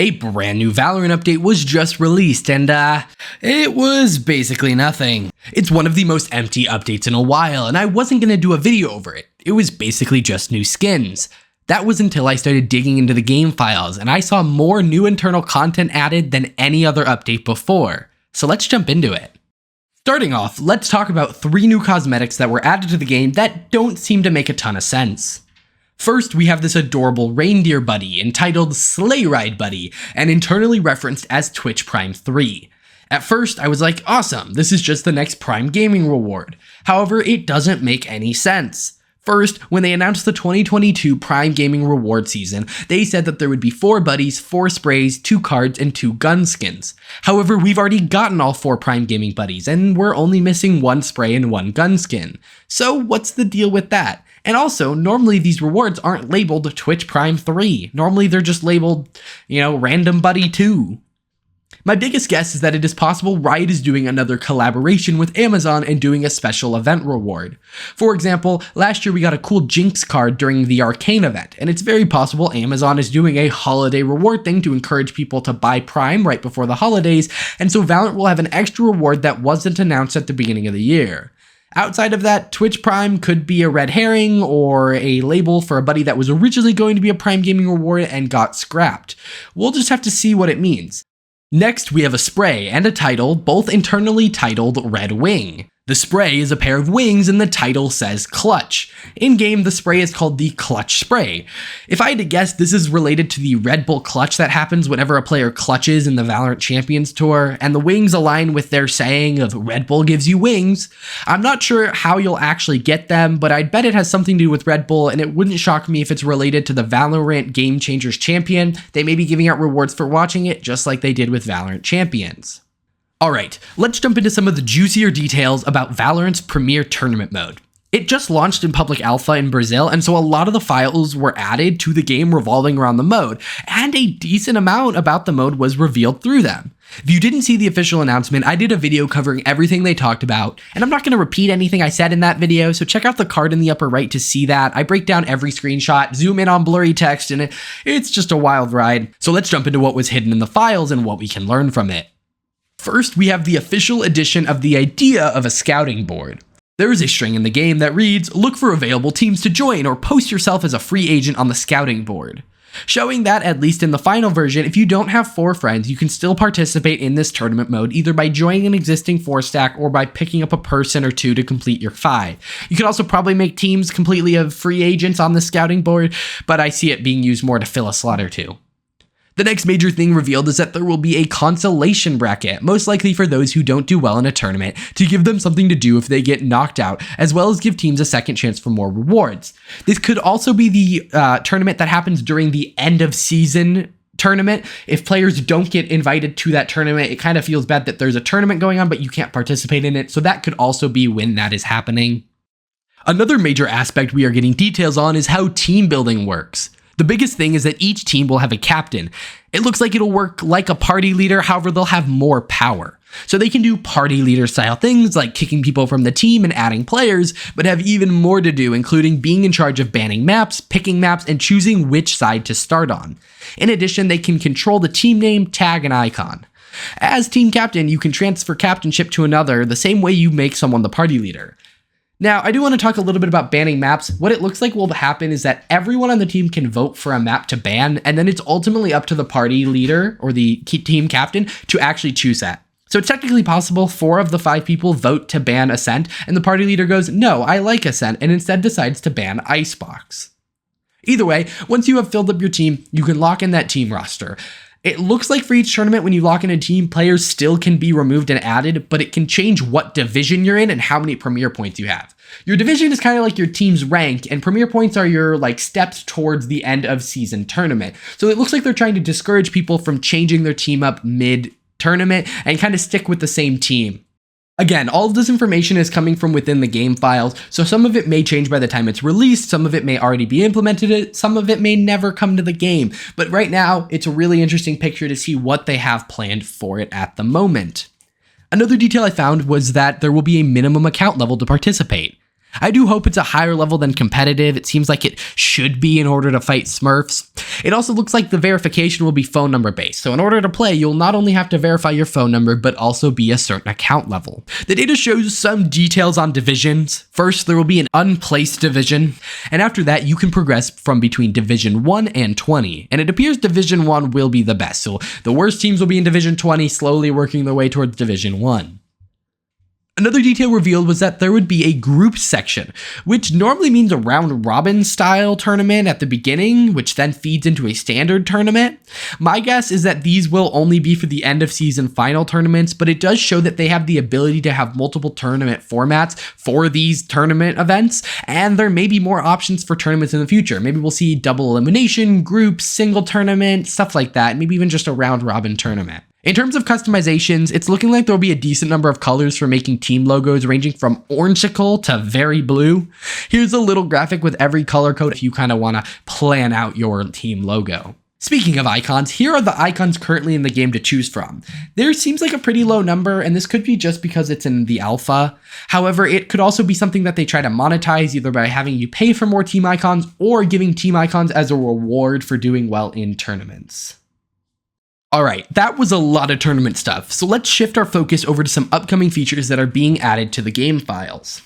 A brand new Valorant update was just released and it was basically nothing. It's one of the most empty updates in a while and I wasn't gonna do a video over it. It was basically just new skins. That was until I started digging into the game files and I saw more new internal content added than any other update before. So let's jump into it. Starting off, let's talk about 3 new cosmetics that were added to the game that don't seem to make a ton of sense. First, we have this adorable reindeer buddy entitled Sleigh Ride Buddy and internally referenced as Twitch Prime 3. At first, I was like, awesome, this is just the next Prime Gaming reward. However, it doesn't make any sense. First, when they announced the 2022 Prime Gaming reward season, they said that there would be 4 buddies, 4 sprays, 2 cards, and 2 gun skins. However, we've already gotten all 4 Prime Gaming buddies, and we're only missing 1 spray and 1 gun skin. So what's the deal with that? And also, normally these rewards aren't labeled Twitch Prime 3. Normally they're just labeled, Random Buddy 2. My biggest guess is that it is possible Riot is doing another collaboration with Amazon and doing a special event reward. For example, last year we got a cool Jinx card during the Arcane event, and it's very possible Amazon is doing a holiday reward thing to encourage people to buy Prime right before the holidays, and so Valorant will have an extra reward that wasn't announced at the beginning of the year. Outside of that, Twitch Prime could be a red herring or a label for a buddy that was originally going to be a Prime Gaming reward and got scrapped. We'll just have to see what it means. Next, we have a spray and a title, both internally titled Red Wing. The spray is a pair of wings and the title says Clutch. In-game, the spray is called the Clutch Spray. If I had to guess, this is related to the Red Bull clutch that happens whenever a player clutches in the Valorant Champions Tour, and the wings align with their saying of Red Bull gives you wings. I'm not sure how you'll actually get them, but I'd bet it has something to do with Red Bull, and it wouldn't shock me if it's related to the Valorant Game Changers Champion. They may be giving out rewards for watching it, just like they did with Valorant Champions. Alright, let's jump into some of the juicier details about Valorant's Premier Tournament mode. It just launched in public alpha in Brazil, and so a lot of the files were added to the game revolving around the mode, and a decent amount about the mode was revealed through them. If you didn't see the official announcement, I did a video covering everything they talked about, and I'm not going to repeat anything I said in that video, so check out the card in the upper right to see that. I break down every screenshot, zoom in on blurry text, and it's just a wild ride. So let's jump into what was hidden in the files and what we can learn from it. First, we have the official edition of the idea of a scouting board. There is a string in the game that reads, "Look for available teams to join or post yourself as a free agent on the scouting board," showing that, at least in the final version, if you don't have 4 friends, you can still participate in this tournament mode either by joining an existing 4-stack or by picking up a person or 2 to complete your 5. You can also probably make teams completely of free agents on the scouting board, but I see it being used more to fill a slot or 2. The next major thing revealed is that there will be a consolation bracket, most likely for those who don't do well in a tournament, to give them something to do if they get knocked out, as well as give teams a second chance for more rewards. This could also be the tournament that happens during the end of season tournament. If players don't get invited to that tournament, it kind of feels bad that there's a tournament going on, but you can't participate in it, so that could also be when that is happening. Another major aspect we are getting details on is how team building works. The biggest thing is that each team will have a captain. It looks like it'll work like a party leader, however, they'll have more power. So they can do party leader style things like kicking people from the team and adding players, but have even more to do, including being in charge of banning maps, picking maps, and choosing which side to start on. In addition, they can control the team name, tag, and icon. As team captain, you can transfer captainship to another the same way you make someone the party leader. Now, I do want to talk a little bit about banning maps. What it looks like will happen is that everyone on the team can vote for a map to ban, and then it's ultimately up to the party leader or the team captain to actually choose that. So it's technically possible 4 of the 5 people vote to ban Ascent, and the party leader goes, "No, I like Ascent," and instead decides to ban Icebox. Either way, once you have filled up your team, you can lock in that team roster. It looks like for each tournament, when you lock in a team, players still can be removed and added, but it can change what division you're in and how many premier points you have. Your division is kind of like your team's rank, and premier points are your steps towards the end of season tournament. So it looks like they're trying to discourage people from changing their team up mid-tournament and kind of stick with the same team. Again, all of this information is coming from within the game files, so some of it may change by the time it's released, some of it may already be implemented, some of it may never come to the game, but right now, it's a really interesting picture to see what they have planned for it at the moment. Another detail I found was that there will be a minimum account level to participate. I do hope it's a higher level than competitive. It seems like it should be in order to fight Smurfs. It also looks like the verification will be phone number based. So in order to play, you'll not only have to verify your phone number, but also be a certain account level. The data shows some details on divisions. First, there will be an unplaced division. And after that, you can progress from between Division 1 and 20. And it appears Division 1 will be the best. So the worst teams will be in Division 20, slowly working their way towards Division 1. Another detail revealed was that there would be a group section, which normally means a round-robin style tournament at the beginning, which then feeds into a standard tournament. My guess is that these will only be for the end of season final tournaments, but it does show that they have the ability to have multiple tournament formats for these tournament events, and there may be more options for tournaments in the future. Maybe we'll see double elimination, groups, single tournament, stuff like that, maybe even just a round-robin tournament. In terms of customizations, it's looking like there'll be a decent number of colors for making team logos ranging from orangeical to very blue. Here's a little graphic with every color code if you kind of want to plan out your team logo. Speaking of icons, here are the icons currently in the game to choose from. There seems like a pretty low number, and this could be just because it's in the alpha. However, it could also be something that they try to monetize either by having you pay for more team icons or giving team icons as a reward for doing well in tournaments. Alright, that was a lot of tournament stuff, so let's shift our focus over to some upcoming features that are being added to the game files.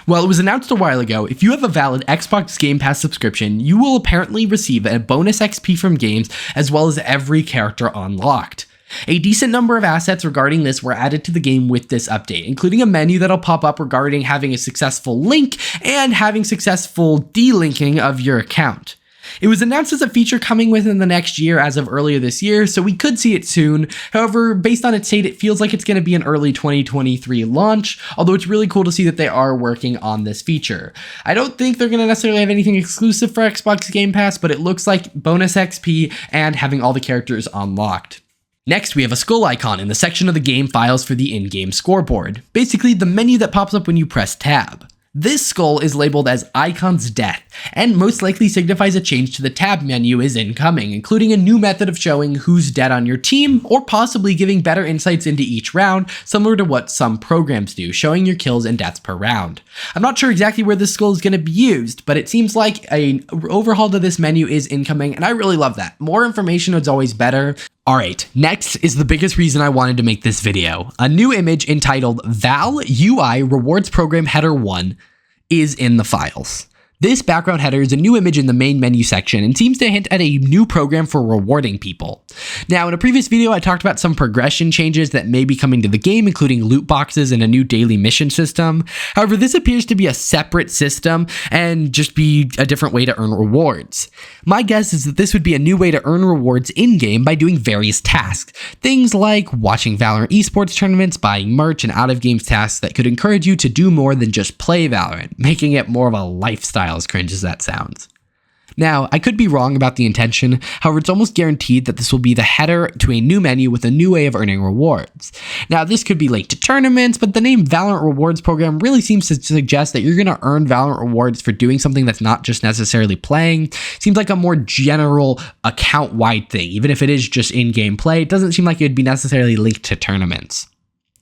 Well, it was announced a while ago, if you have a valid Xbox Game Pass subscription, you will apparently receive a bonus XP from games as well as every character unlocked. A decent number of assets regarding this were added to the game with this update, including a menu that'll pop up regarding having a successful link and having successful delinking of your account. It was announced as a feature coming within the next year as of earlier this year, so we could see it soon. However, based on its date, it feels like it's going to be an early 2023 launch, although it's really cool to see that they are working on this feature. I don't think they're going to necessarily have anything exclusive for Xbox Game Pass, but it looks like bonus XP and having all the characters unlocked. Next, we have a skull icon in the section of the game files for the in-game scoreboard, basically the menu that pops up when you press tab. This skull is labeled as Icon's Death, and most likely signifies a change to the tab menu is incoming, including a new method of showing who's dead on your team, or possibly giving better insights into each round, similar to what some programs do, showing your kills and deaths per round. I'm not sure exactly where this skull is going to be used, but it seems like an overhaul to this menu is incoming, and I really love that. More information is always better. Alright, next is the biggest reason I wanted to make this video. A new image entitled Val UI Rewards Program Header 1 is in the files. This background header is a new image in the main menu section and seems to hint at a new program for rewarding people. Now, in a previous video, I talked about some progression changes that may be coming to the game, including loot boxes and a new daily mission system. However, this appears to be a separate system and just be a different way to earn rewards. My guess is that this would be a new way to earn rewards in-game by doing various tasks. Things like watching Valorant esports tournaments, buying merch, and out-of-game tasks that could encourage you to do more than just play Valorant, making it more of a lifestyle, as cringe as that sounds. Now, I could be wrong about the intention, however, it's almost guaranteed that this will be the header to a new menu with a new way of earning rewards. Now, this could be linked to tournaments, but the name Valorant Rewards Program really seems to suggest that you're going to earn Valorant rewards for doing something that's not just necessarily playing. Seems like a more general account-wide thing. Even if it is just in-game play, it doesn't seem like it would be necessarily linked to tournaments.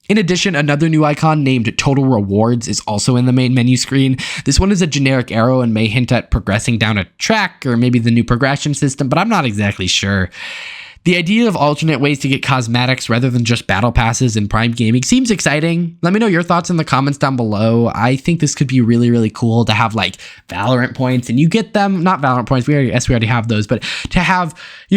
In addition, another new icon named Total Rewards is also in the main menu screen. This one is a generic arrow and may hint at progressing down a track or maybe the new progression system, but I'm not exactly sure. The idea of alternate ways to get cosmetics rather than just battle passes in Prime Gaming seems exciting. Let me know your thoughts in the comments down below. I think this could be really, really cool to have like Valorant points, and you get them, not Valorant points, we already have those, but to have,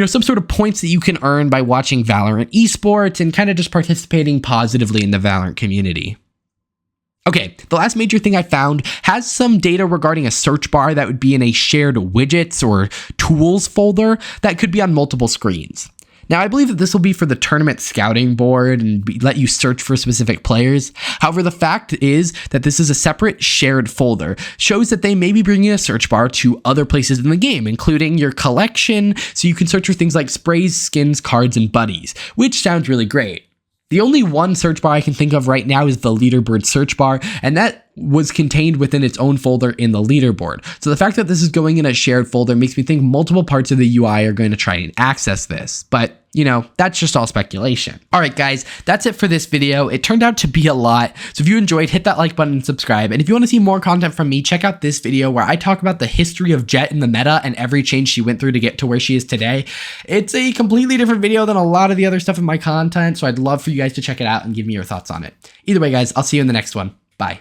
some sort of points that you can earn by watching Valorant esports and kind of just participating positively in the Valorant community. Okay, the last major thing I found has some data regarding a search bar that would be in a shared widgets or tools folder that could be on multiple screens. Now, I believe that this will be for the tournament scouting board and let you search for specific players. However, the fact is that this is a separate shared folder, shows that they may be bringing a search bar to other places in the game, including your collection, so you can search for things like sprays, skins, cards, and buddies, which sounds really great. The only one search bar I can think of right now is the leaderboard search bar, and that was contained within its own folder in the leaderboard. So the fact that this is going in a shared folder makes me think multiple parts of the UI are going to try and access this. But you know, that's just all speculation. All right, guys, that's it for this video. It turned out to be a lot. So if you enjoyed, hit that like button and subscribe. And if you want to see more content from me, check out this video where I talk about the history of Jett in the meta and every change she went through to get to where she is today. It's a completely different video than a lot of the other stuff in my content. So I'd love for you guys to check it out and give me your thoughts on it. Either way, guys, I'll see you in the next one. Bye.